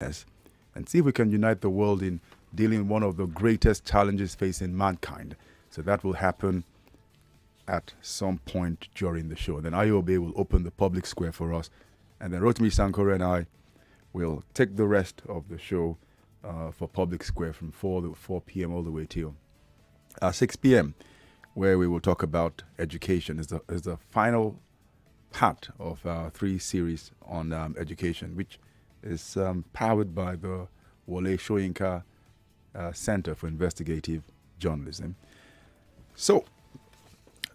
and see if we can unite the world in dealing with one of the greatest challenges facing mankind. So that will happen at some point during the show. Then IOB will open the public square for us, and then Rotimi Sankore and I will take the rest of the show for public square from 4 p.m. all the way till 6 p.m., where we will talk about education. Is the final part of our 3 series on education, which is powered by the Wole Soyinka Center for Investigative Journalism. So,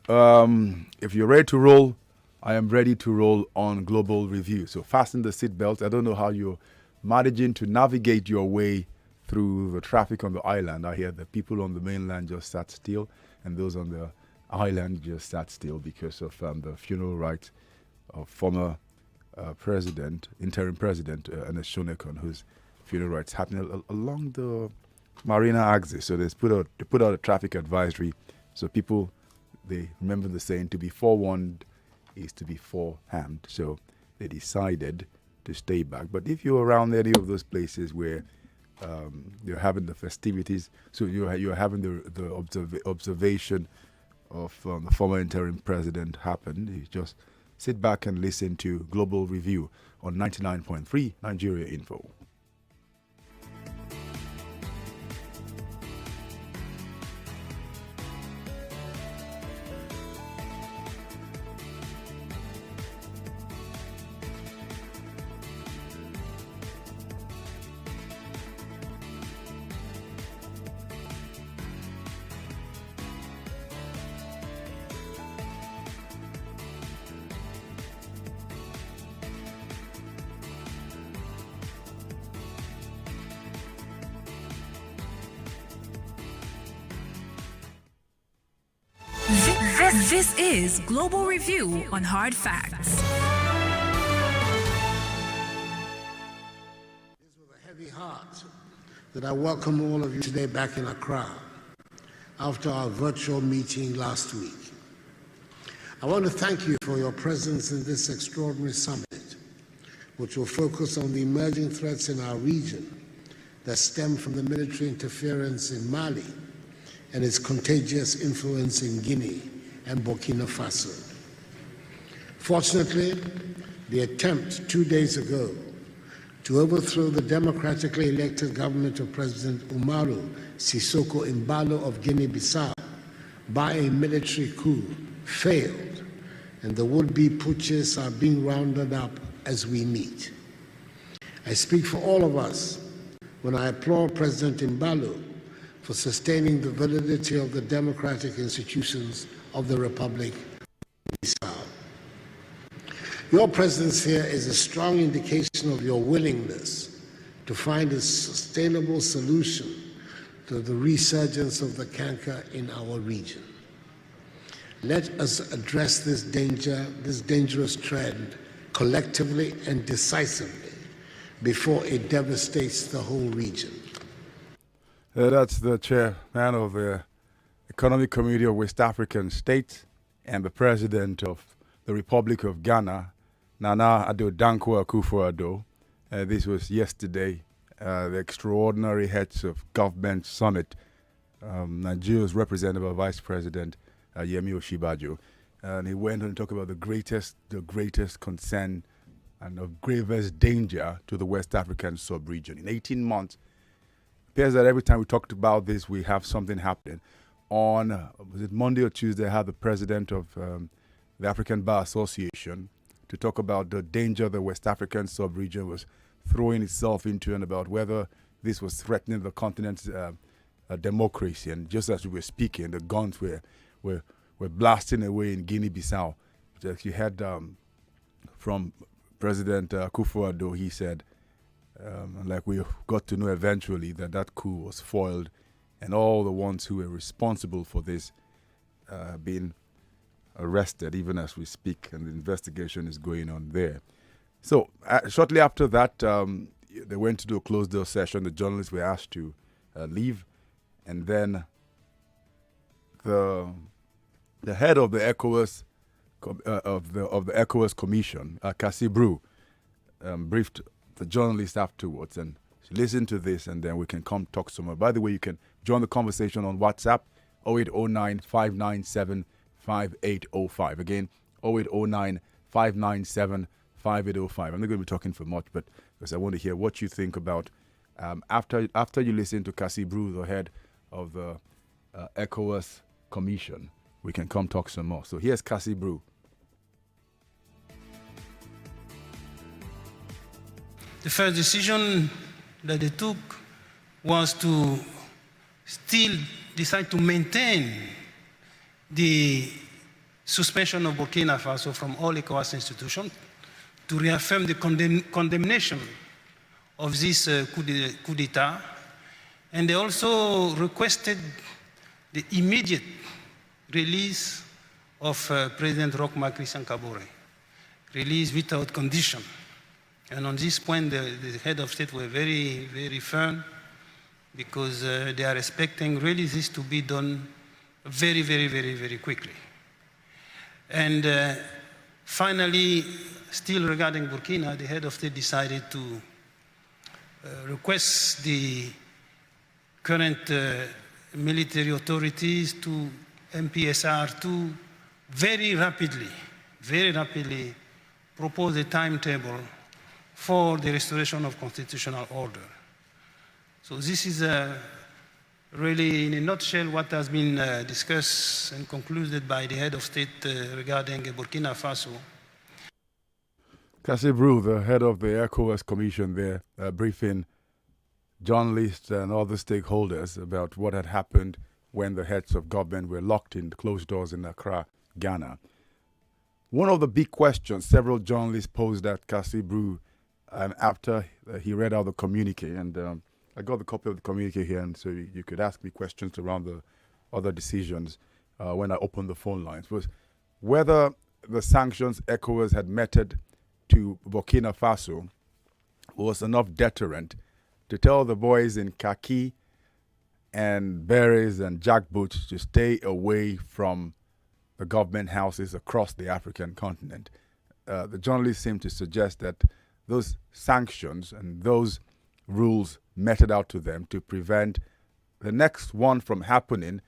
if you're ready to roll, I am ready to roll on Global Review. So fasten the seatbelts. I don't know how you're managing to navigate your way through the traffic on the island. I hear the people on the mainland just sat still, and those on the island just sat still because of the funeral rites of former interim president, Ernest Shonekan, whose funeral rites happening along the Marina axis. So they put out a traffic advisory, so people, they remember the saying, to be forewarned is to be forearmed. So they decided to stay back. But if you're around any of those places where you're having the festivities, so you're having the observation of the former interim president happen, you just sit back and listen to Global Review on 99.3 Nigeria Info. This is Global Review on Hard Facts. It's with a heavy heart that I welcome all of you today back in Accra after our virtual meeting last week. I want to thank you for your presence in this extraordinary summit, which will focus on the emerging threats in our region that stem from the military interference in Mali and its contagious influence in Guinea and Burkina Faso. Fortunately, the attempt 2 days ago to overthrow the democratically elected government of President Umaru Sissoco Embalo of Guinea-Bissau by a military coup failed, and the would-be putschists are being rounded up as we meet. I speak for all of us when I applaud President Embalo for sustaining the validity of the democratic institutions of the Republic of Bissau. Your presence here is a strong indication of your willingness to find a sustainable solution to the resurgence of the canker in our region. Let us address this dangerous trend collectively and decisively before it devastates the whole region. That's the chairman of the Economic Community of West African States and the president of the Republic of Ghana, Nana Addo Dankwa Akufo-Addo. This was yesterday, the extraordinary heads of government summit. Nigeria's representative Vice President Yemi Oshibajo, and he went on to talk about the greatest concern and of gravest danger to the West African sub-region. In 18 months, it appears that every time we talked about this, we have something happening. On, was it Monday or Tuesday, I had the president of the African Bar Association to talk about the danger the West African sub-region was throwing itself into and about whether this was threatening the continent's democracy. And just as we were speaking, the guns were blasting away in Guinea-Bissau. As you heard from President Akufo-Addo, he said, like we got to know eventually, that coup was foiled, and all the ones who were responsible for this being arrested, even as we speak, and the investigation is going on there. So shortly after that, they went to do a closed-door session. The journalists were asked to leave, and then the head of the ECOWAS of the ECOWAS Commission, Kassi Brew, briefed the journalist afterwards and listen to this, and then we can come talk some more. By the way, you can join the conversation on WhatsApp, 0809 597 5805. Again, 0809 597 5805. I'm not going to be talking for much, but because I want to hear what you think about after you listen to Cassie Brew, the head of the ECOWAS Commission. We can come talk some more. So here's Cassie Brew. The first decision that they took was to still decide to maintain the suspension of Burkina Faso from all ECOWAS institutions, to reaffirm the condemnation of this coup d'etat, and they also requested the immediate release of President Roch Marc Christian Kabore, release without condition. And on this point, the head of state were very, very firm, because they are expecting really this to be done very, very, very, very quickly. And finally, still regarding Burkina, the head of state decided to request the current military authorities to MPSR to very rapidly propose a timetable for the restoration of constitutional order. So this is really, in a nutshell, what has been discussed and concluded by the head of state regarding Burkina Faso. Cassie Brew, the head of the ECOWAS Commission there, briefing journalists and other stakeholders about what had happened when the heads of government were locked in closed doors in Accra, Ghana. One of the big questions several journalists posed at Cassie Brew after he read out the communique, and I got a copy of the communique here, and so you could ask me questions around the other decisions when I opened the phone lines, was whether the sanctions ECOWAS had meted to Burkina Faso was enough deterrent to tell the boys in khaki and berets and jackboots to stay away from the government houses across the African continent. The journalists seem to suggest that those sanctions and those rules meted out to them to prevent the next one from happening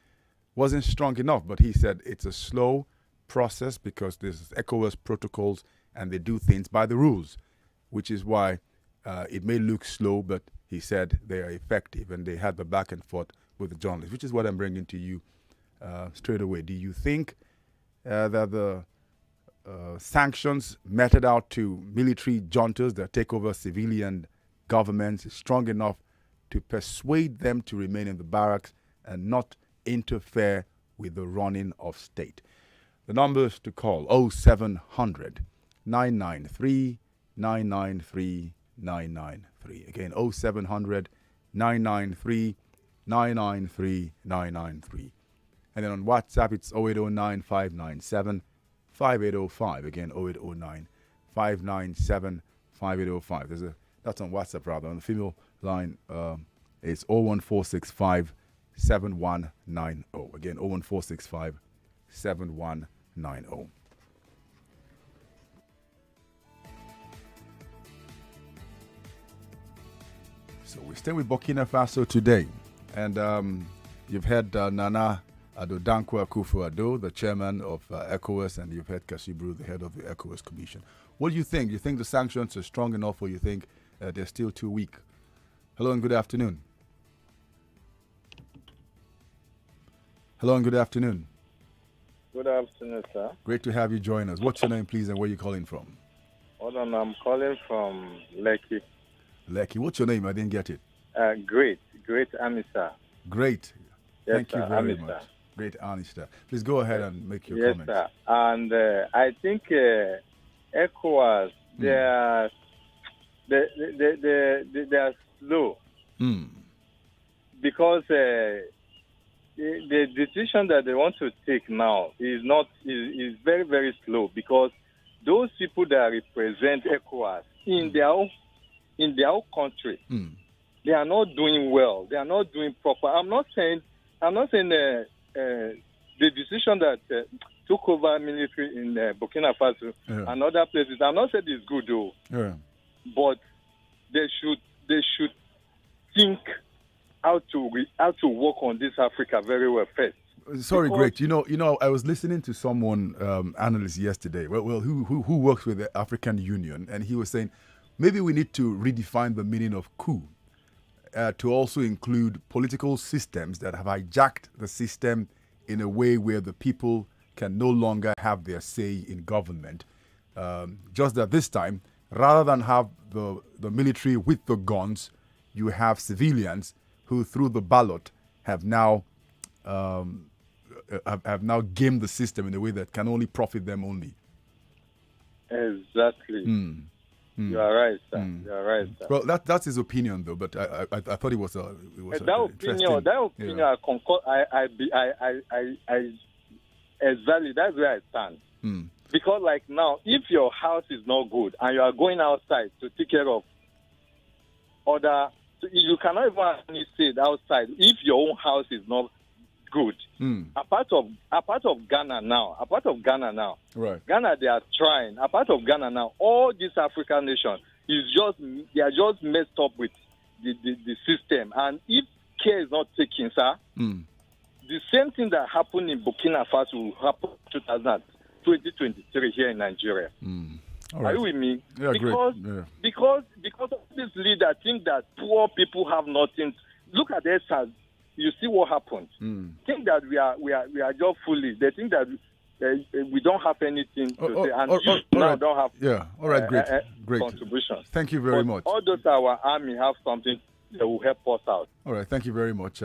wasn't strong enough. But he said it's a slow process because there's ECOWAS protocols and they do things by the rules, which is why it may look slow, but he said they are effective, and they had the back and forth with the journalists, which is what I'm bringing to you straight away. Do you think that the sanctions meted out to military juntas that take over civilian governments is strong enough to persuade them to remain in the barracks and not interfere with the running of state? The numbers to call: 0700 993 993 993. Again, 0700 993 993 993. And then on WhatsApp, it's 0809 597 5805. Again, 0809 597 5805. That's on WhatsApp, rather. On the female line, it's 01465 7190. Again, 01465 7190. So we stay with Burkina Faso today, and you've heard Nana Addo Dankwa Akufo-Addo, the chairman of ECOWAS, and you've heard Cassie Brew, the head of the ECOWAS Commission. What do you think? Do you think the sanctions are strong enough, or you think they're still too weak? Hello and good afternoon. Hello and good afternoon. Good afternoon, sir. Great to have you join us. What's your name, please, and where are you calling from? Hold on, I'm calling from Lekki. Lekki. What's your name? I didn't get it. Great Amisa. Great. Yes, Thank you sir. very Amisa. much. Great Anista. Please go ahead and make your yes, comments. Sir. And I think ECOWAS, they are slow because the decision that they want to take now is very, very slow, because those people that represent ECOWAS in their own country, they are not doing well. They are not doing proper. I'm not saying the decision that took over military in Burkina Faso and other places, I'm not saying it's good though. Yeah. But they should think how to work on this Africa very well first. Sorry, great. You know, I was listening to someone analyst yesterday. Who works with the African Union, and he was saying maybe we need to redefine the meaning of coup to also include political systems that have hijacked the system in a way where the people can no longer have their say in government. Just that this time, rather than have the military with the guns, you have civilians who, through the ballot, have now gamed the system in a way that can only profit them only. Exactly. You are right, sir. You are right, sir. Well, that's his opinion, though. But I thought it was that opinion. Yeah. I concord. I exactly. That's where I stand. Because, like now, if your house is not good and you are going outside to take care of other, you cannot even say it outside if your own house is not good. Apart of Ghana now, right? Ghana, they are trying. Apart of Ghana now, all these African nations they are just messed up with the system. And if care is not taken, sir, the same thing that happened in Burkina Faso will happen in 2023 here in Nigeria. All right. Are you with me? Yeah, because of this leader think that poor people have nothing. Look at their side. You see what happened. Think that we are just foolish. They think that we don't have anything to say, and now don't have. Yeah. All right. Great. Contribution. Thank you very much. All those our army have something that will help us out. All right. Thank you very much.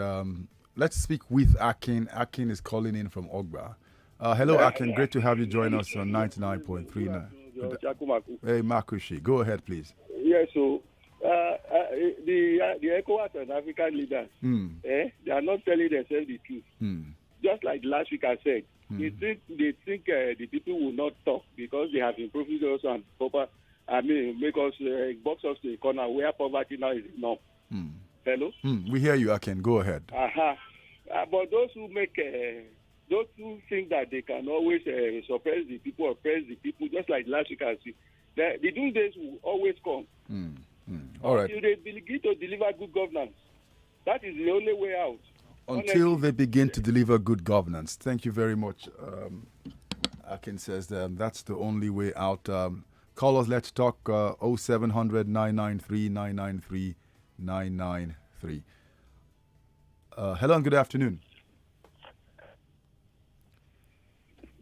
Let's speak with Akin. Akin is calling in from Ogba. Hello, Akin. Great to have you join us on 99.39. Hey, Makushi. Go ahead, please. Yes. So. The ECOWAS and African leaders, they are not telling themselves the truth. Just like last week I said, they think the people will not talk because they have improved also and proper. Make us box us to a corner where poverty now is enough. Hello. We hear you, Akin. Go ahead. But those who think that they can always suppress the people, oppress the people, just like last week I said, the doom days will always come. All right. Until they begin to deliver good governance. That is the only way out. Until they begin to deliver good governance. Thank you very much. Akin says that's the only way out. Call us, let's talk 0700 993 993 993. Hello and good afternoon.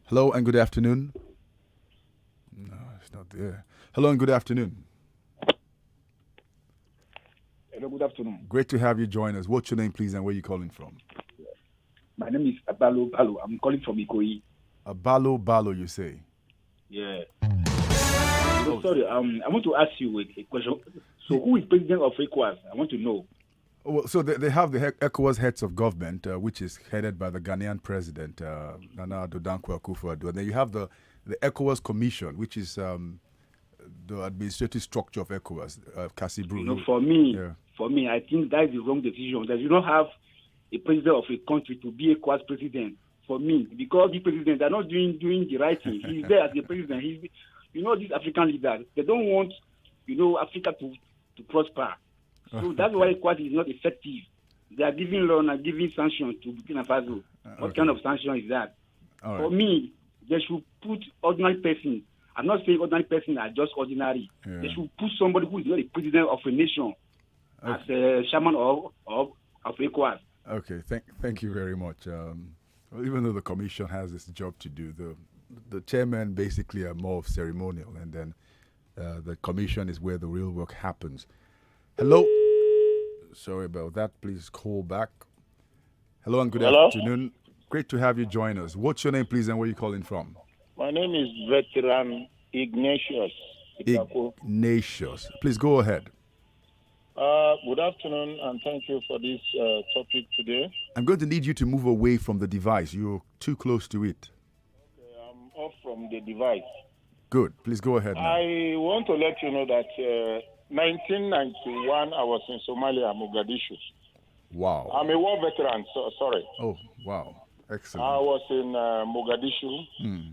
Hello and good afternoon. No, it's not there. Hello and good afternoon. Hello, good afternoon. Great to have you join us. What's your name, please, and where are you calling from? My name is Abalo Balo. I'm calling from Ikoyi. Abalo Balo, you say? Yeah. Sorry, I want to ask you a question. So, who is president of ECOWAS? I want to know. Well, so they have the ECOWAS heads of government, which is headed by the Ghanaian president, Nana Addo Dankwa Akufo-Addo. And then you have the ECOWAS Commission, which is the administrative structure of ECOWAS, Casibru. For me, I think that is the wrong decision. That you don't have a president of a country to be ECOWAS president. For me, because the president, they're not doing the right thing. He's there as the president. These African leaders, they don't want, Africa to prosper. So that's why ECOWAS is not effective. They are giving loan and giving sanctions to Burkina Faso. What kind of sanction is that? Right. For me, they should put ordinary person. I'm not saying ordinary person are just ordinary. Yeah. They should put somebody who is not a president of a nation as a chairman of ECOWAS. Okay, thank you very much. Even though the commission has this job to do, the chairman basically are more of ceremonial, and then the commission is where the real work happens. Hello. Sorry about that. Please call back. Hello and good afternoon. Great to have you join us. What's your name, please, and where are you calling from? My name is Veteran Ignatius. Ignatius. Please go ahead. Good afternoon, and thank you for this topic today. I'm going to need you to move away from the device. You're too close to it. Okay, I'm off from the device. Good. Please go ahead now. I want to let you know that 1991, I was in Somalia, Mogadishu. Wow. I'm a war veteran, so sorry. Oh, wow. Excellent. I was in Mogadishu.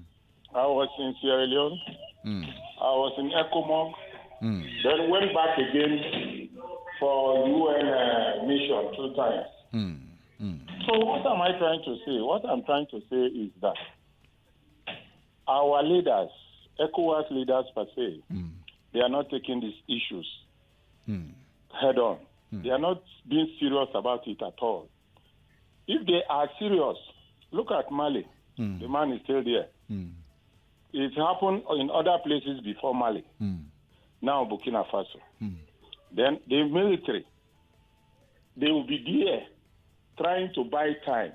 I was in Sierra Leone. I was in ECOMOG. Then went back again for UN mission 2 times. So what am I trying to say? What I'm trying to say is that our leaders, ECOWAS leaders per se, they are not taking these issues head on. They are not being serious about it at all. If they are serious, look at Mali. The man is still there. It happened in other places before Mali. Now Burkina Faso. Then the military, they will be there trying to buy time,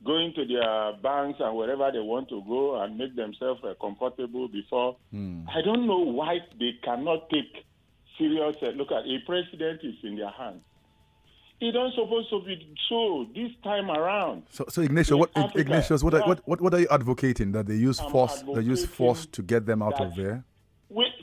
going to their banks and wherever they want to go and make themselves comfortable before. I don't know why they cannot take serious look at a president is in their hands. It don't supposed to be so this time around. So Ignatius, what are you advocating? That they use force? They use force to get them out of there?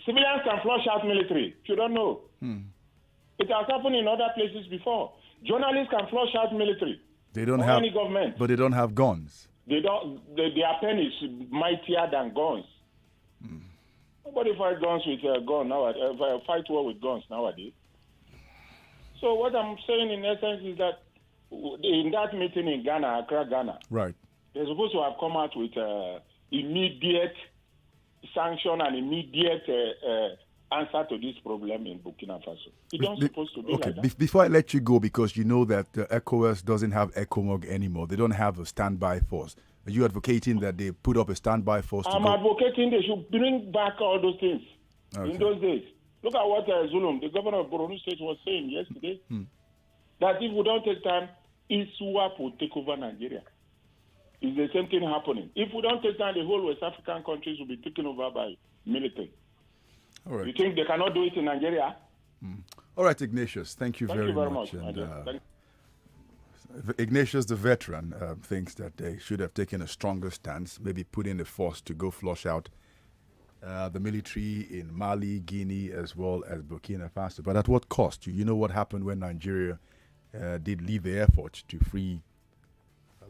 Civilians can flush out military. If you don't know, it has happened in other places before. Journalists can flush out military. They don't have any government, but they don't have guns. They don't. Their pen is mightier than guns. Nobody fight guns with a gun nowadays. Fight war with guns nowadays. So what I'm saying in essence is that in that meeting in Ghana, Accra, Ghana, right, they're supposed to have come out with immediate sanction and immediate answer to this problem in Burkina Faso. It's not supposed to be like that. Before I let you go, because you know that ECOWAS doesn't have ECOMOG anymore. They don't have a standby force. Are you advocating that they put up a standby force? I'm advocating they should bring back all those things in those days. Look at what Zulum, the governor of Borno State, was saying yesterday. That if we don't take time, ISWAP will take over Nigeria. It's the same thing happening. If we don't take time, the whole West African countries will be taken over by military. All right. You think they cannot do it in Nigeria? All right, Ignatius. Thank you very much. And, Ignatius, the veteran, thinks that they should have taken a stronger stance, maybe put in the force to go flush out the military in Mali, Guinea, as well as Burkina Faso. But at what cost? You know what happened when Nigeria did leave the effort to free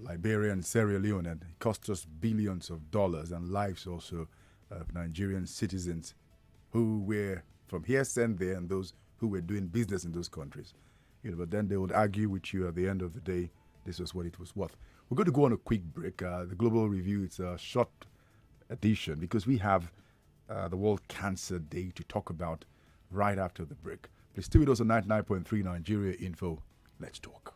Liberia and Sierra Leone, and it cost us billions of dollars and lives also of Nigerian citizens who were from here sent there and those who were doing business in those countries. But then they would argue with you at the end of the day, this was what it was worth. We're going to go on a quick break. The Global Review, it's a short edition because we have the World Cancer Day to talk about right after the break. Please stay with us on 99.3 Nigeria Info. Let's talk.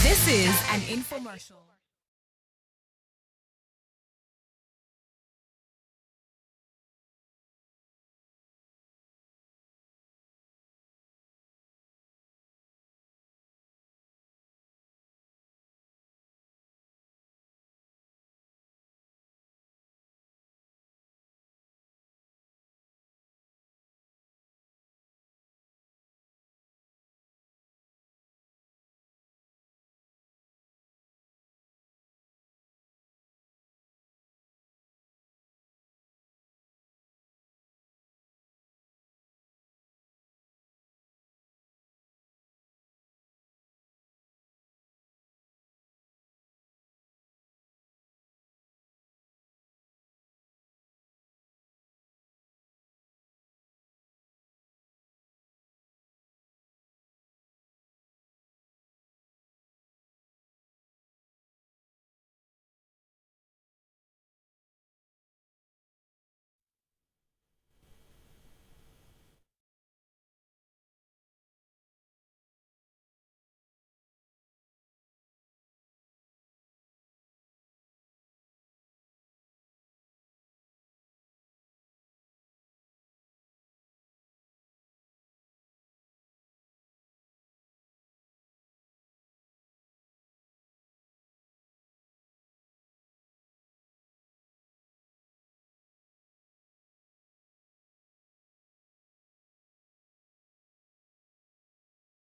This is an infomercial.